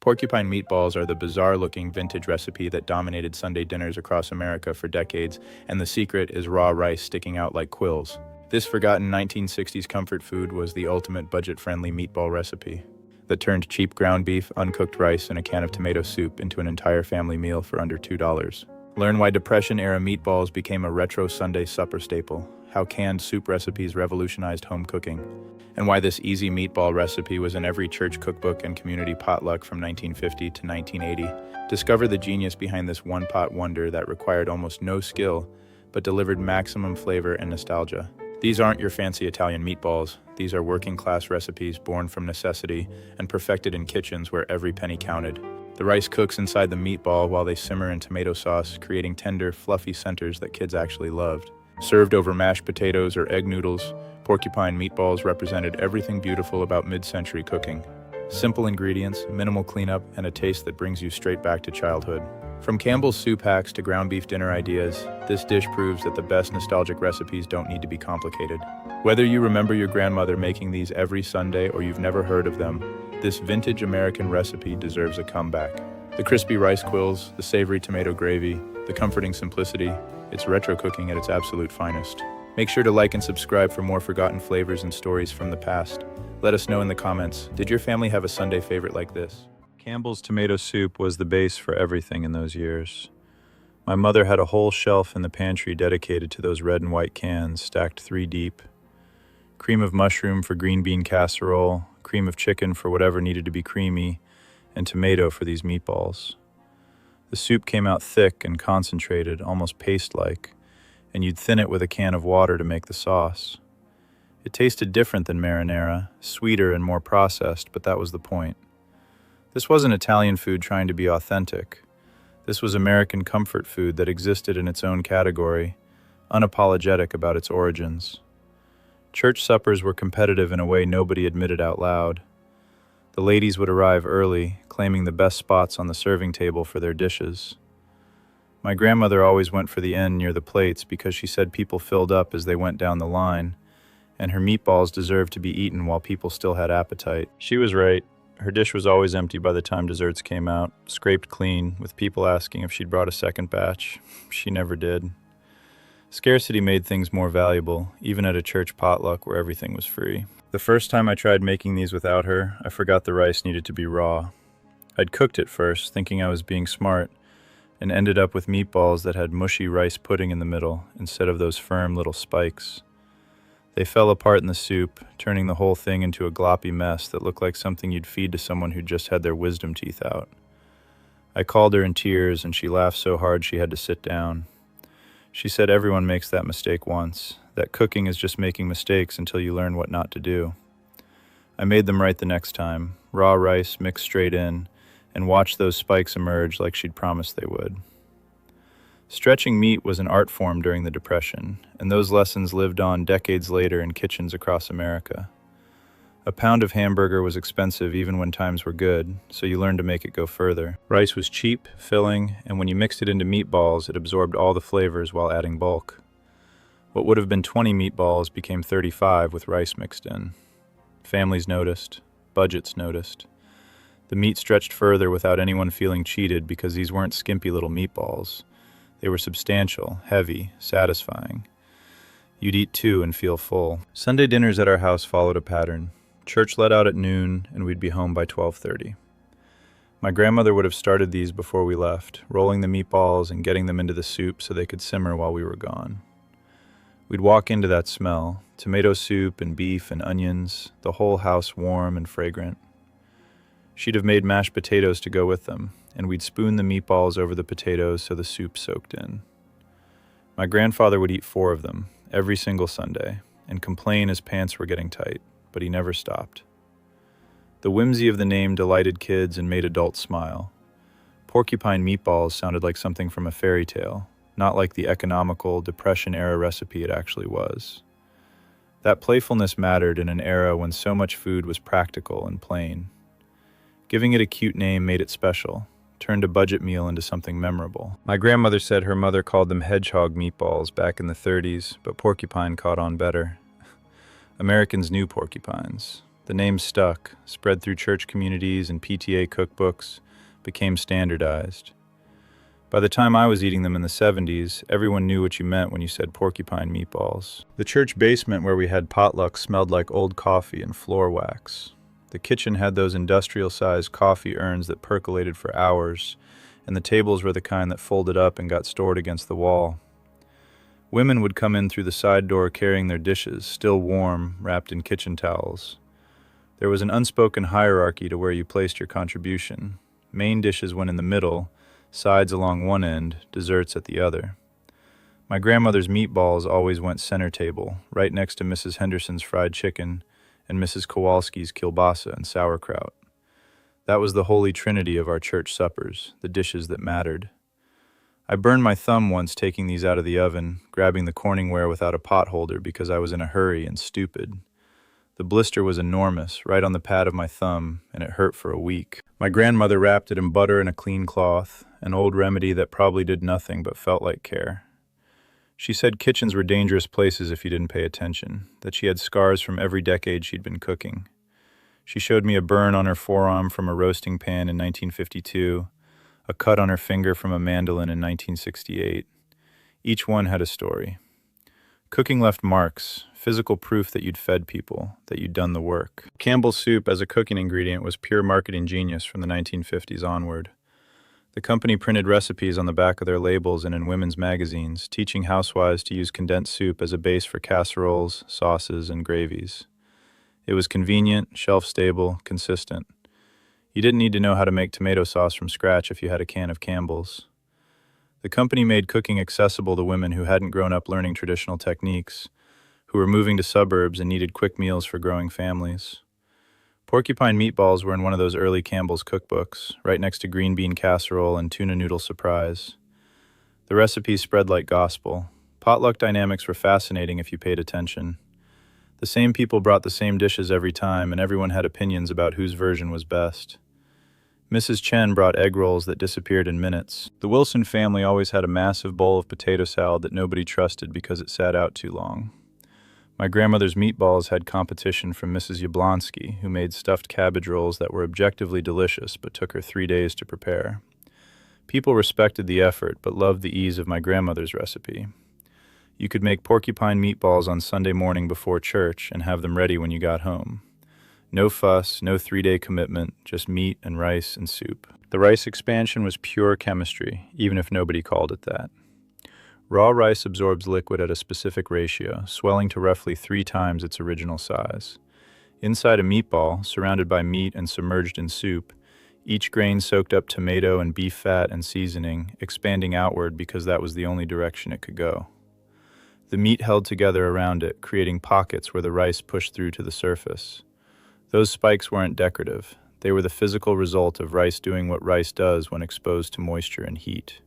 Porcupine meatballs are the bizarre-looking vintage recipe that dominated Sunday dinners across America for decades, and the secret is raw rice sticking out like quills. This forgotten 1960s comfort food was the ultimate budget-friendly meatball recipe that turned cheap ground beef, uncooked rice, and a can of tomato soup into an entire family meal for under $2. Learn why Depression-era meatballs became a retro Sunday supper staple, how canned soup recipes revolutionized home cooking, and why this easy meatball recipe was in every church cookbook and community potluck from 1950 to 1980. Discover the genius behind this one-pot wonder that required almost no skill, but delivered maximum flavor and nostalgia. These aren't your fancy Italian meatballs. These are working-class recipes born from necessity and perfected in kitchens where every penny counted. The rice cooks inside the meatball while they simmer in tomato sauce, creating tender, fluffy centers that kids actually loved. Served over mashed potatoes or egg noodles, Porcupine meatballs represented everything beautiful about mid-century cooking. Simple ingredients, minimal cleanup, and a taste that brings you straight back to childhood. From Campbell's soup hacks to ground beef dinner ideas, this dish proves that the best nostalgic recipes don't need to be complicated. Whether you remember your grandmother making these every Sunday or you've never heard of them, this vintage American recipe deserves a comeback. The crispy rice quills, the savory tomato gravy, the comforting simplicity, it's retro cooking at its absolute finest. Make sure to like and subscribe for more forgotten flavors and stories from the past. Let us know in the comments, did your family have a Sunday favorite like this? Campbell's tomato soup was the base for everything in those years. My mother had a whole shelf in the pantry dedicated to those red and white cans, stacked 3 deep. Cream of mushroom for green bean casserole, cream of chicken for whatever needed to be creamy, and tomato for these meatballs. The soup came out thick and concentrated, almost paste-like, and you'd thin it with a can of water to make the sauce. It tasted different than marinara, sweeter and more processed, but that was the point. This wasn't Italian food trying to be authentic. This was American comfort food that existed in its own category, unapologetic about its origins. Church suppers were competitive in a way nobody admitted out loud. The ladies would arrive early, claiming the best spots on the serving table for their dishes. My grandmother always went for the end near the plates because she said people filled up as they went down the line, and her meatballs deserved to be eaten while people still had appetite. She was right. Her dish was always empty by the time desserts came out, scraped clean, with people asking if she'd brought a second batch. She never did. Scarcity made things more valuable, even at a church potluck where everything was free. The first time I tried making these without her, I forgot the rice needed to be raw. I'd cooked it first, thinking I was being smart, and ended up with meatballs that had mushy rice pudding in the middle instead of those firm little spikes. They fell apart in the soup, turning the whole thing into a gloppy mess that looked like something you'd feed to someone who'd just had their wisdom teeth out. I called her in tears, and she laughed so hard she had to sit down. She said everyone makes that mistake once, that cooking is just making mistakes until you learn what not to do. I made them right the next time, raw rice mixed straight in, and watched those spikes emerge like she'd promised they would. Stretching meat was an art form during the Depression, and those lessons lived on decades later in kitchens across America. A pound of hamburger was expensive even when times were good, so you learned to make it go further. Rice was cheap, filling, and when you mixed it into meatballs, it absorbed all the flavors while adding bulk. What would have been 20 meatballs became 35 with rice mixed in. Families noticed. Budgets noticed. The meat stretched further without anyone feeling cheated because these weren't skimpy little meatballs. They were substantial, heavy, satisfying. You'd eat 2 and feel full. Sunday dinners at our house followed a pattern. Church let out at noon, and we'd be home by 12:30. My grandmother would have started these before we left, rolling the meatballs and getting them into the soup so they could simmer while we were gone. We'd walk into that smell, tomato soup and beef and onions, the whole house warm and fragrant. She'd have made mashed potatoes to go with them, and we'd spoon the meatballs over the potatoes so the soup soaked in. My grandfather would eat 4 of them, every single Sunday, and complain his pants were getting tight, but he never stopped. The whimsy of the name delighted kids and made adults smile. Porcupine meatballs sounded like something from a fairy tale, not like the economical, Depression-era recipe it actually was. That playfulness mattered in an era when so much food was practical and plain. Giving it a cute name made it special, turned a budget meal into something memorable. My grandmother said her mother called them hedgehog meatballs back in the 30s, but Porcupine caught on better. Americans knew porcupines. The name stuck, spread through church communities and PTA cookbooks, became standardized. By the time I was eating them in the 70s, everyone knew what you meant when you said porcupine meatballs. The church basement where we had potluck smelled like old coffee and floor wax. The kitchen had those industrial-sized coffee urns that percolated for hours, and the tables were the kind that folded up and got stored against the wall. Women would come in through the side door carrying their dishes, still warm, wrapped in kitchen towels. There was an unspoken hierarchy to where you placed your contribution. Main dishes went in the middle, sides along one end, desserts at the other. My grandmother's meatballs always went center table, right next to Mrs. Henderson's fried chicken and Mrs. Kowalski's kielbasa and sauerkraut. That was the holy trinity of our church suppers, the dishes that mattered. I burned my thumb once taking these out of the oven, grabbing the Corningware without a pot holder because I was in a hurry and stupid. The blister was enormous, right on the pad of my thumb, and it hurt for a week. My grandmother wrapped it in butter and a clean cloth, an old remedy that probably did nothing but felt like care. She said kitchens were dangerous places if you didn't pay attention, that she had scars from every decade she'd been cooking. She showed me a burn on her forearm from a roasting pan in 1952, a cut on her finger from a mandolin in 1968. Each one had a story. Cooking left marks, physical proof that you'd fed people, that you'd done the work. Campbell soup as a cooking ingredient was pure marketing genius from the 1950s onward. The company printed recipes on the back of their labels and in women's magazines, teaching housewives to use condensed soup as a base for casseroles, sauces, and gravies. It was convenient, shelf-stable, consistent. You didn't need to know how to make tomato sauce from scratch if you had a can of Campbell's. The company made cooking accessible to women who hadn't grown up learning traditional techniques, who were moving to suburbs and needed quick meals for growing families. Porcupine meatballs were in one of those early Campbell's cookbooks, right next to green bean casserole and tuna noodle surprise. The recipes spread like gospel. Potluck dynamics were fascinating if you paid attention. The same people brought the same dishes every time, and everyone had opinions about whose version was best. Mrs. Chen brought egg rolls that disappeared in minutes. The Wilson family always had a massive bowl of potato salad that nobody trusted because it sat out too long. My grandmother's meatballs had competition from Mrs. Yablonsky, who made stuffed cabbage rolls that were objectively delicious but took her 3 days to prepare. People respected the effort but loved the ease of my grandmother's recipe. You could make porcupine meatballs on Sunday morning before church and have them ready when you got home. No fuss, no 3-day commitment, just meat and rice and soup. The rice expansion was pure chemistry, even if nobody called it that. Raw rice absorbs liquid at a specific ratio, swelling to roughly 3 times its original size. Inside a meatball, surrounded by meat and submerged in soup, each grain soaked up tomato and beef fat and seasoning, expanding outward because that was the only direction it could go. The meat held together around it, creating pockets where the rice pushed through to the surface. Those spikes weren't decorative. They were the physical result of rice doing what rice does when exposed to moisture and heat.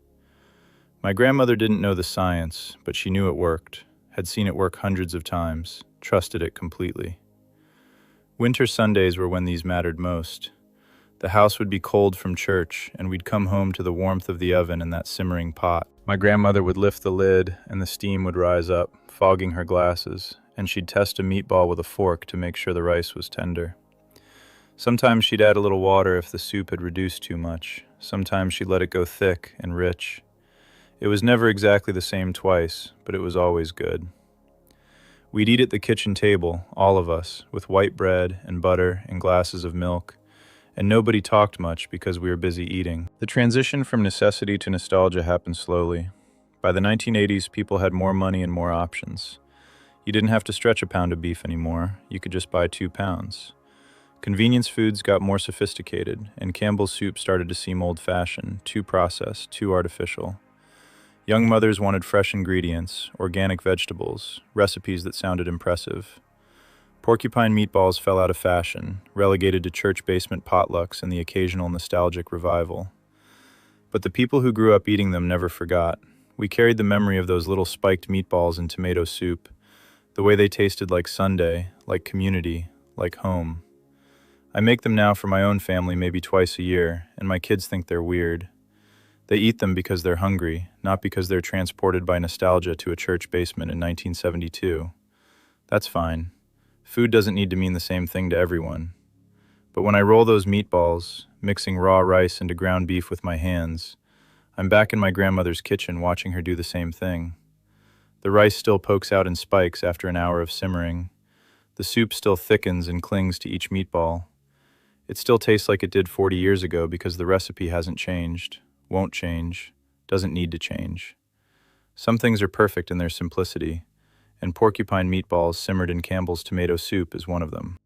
My grandmother didn't know the science, but she knew it worked, had seen it work hundreds of times, trusted it completely. Winter Sundays were when these mattered most. The house would be cold from church, and we'd come home to the warmth of the oven and that simmering pot. My grandmother would lift the lid, and the steam would rise up, fogging her glasses, and she'd test a meatball with a fork to make sure the rice was tender. Sometimes she'd add a little water if the soup had reduced too much. Sometimes she'd let it go thick and rich. It was never exactly the same twice, but it was always good. We'd eat at the kitchen table, all of us, with white bread and butter and glasses of milk, and nobody talked much because we were busy eating. The transition from necessity to nostalgia happened slowly. By the 1980s, people had more money and more options. You didn't have to stretch a pound of beef anymore. You could just buy 2 pounds. Convenience foods got more sophisticated, and Campbell's soup started to seem old-fashioned, too processed, too artificial. Young mothers wanted fresh ingredients, organic vegetables, recipes that sounded impressive. Porcupine meatballs fell out of fashion, relegated to church basement potlucks and the occasional nostalgic revival. But the people who grew up eating them never forgot. We carried the memory of those little spiked meatballs in tomato soup, the way they tasted like Sunday, like community, like home. I make them now for my own family maybe twice a year, and my kids think they're weird. They eat them because they're hungry, not because they're transported by nostalgia to a church basement in 1972. That's fine. Food doesn't need to mean the same thing to everyone. But when I roll those meatballs, mixing raw rice into ground beef with my hands, I'm back in my grandmother's kitchen watching her do the same thing. The rice still pokes out in spikes after an hour of simmering. The soup still thickens and clings to each meatball. It still tastes like it did 40 years ago because the recipe hasn't changed, won't change, doesn't need to change. Some things are perfect in their simplicity, and porcupine meatballs simmered in Campbell's tomato soup is one of them.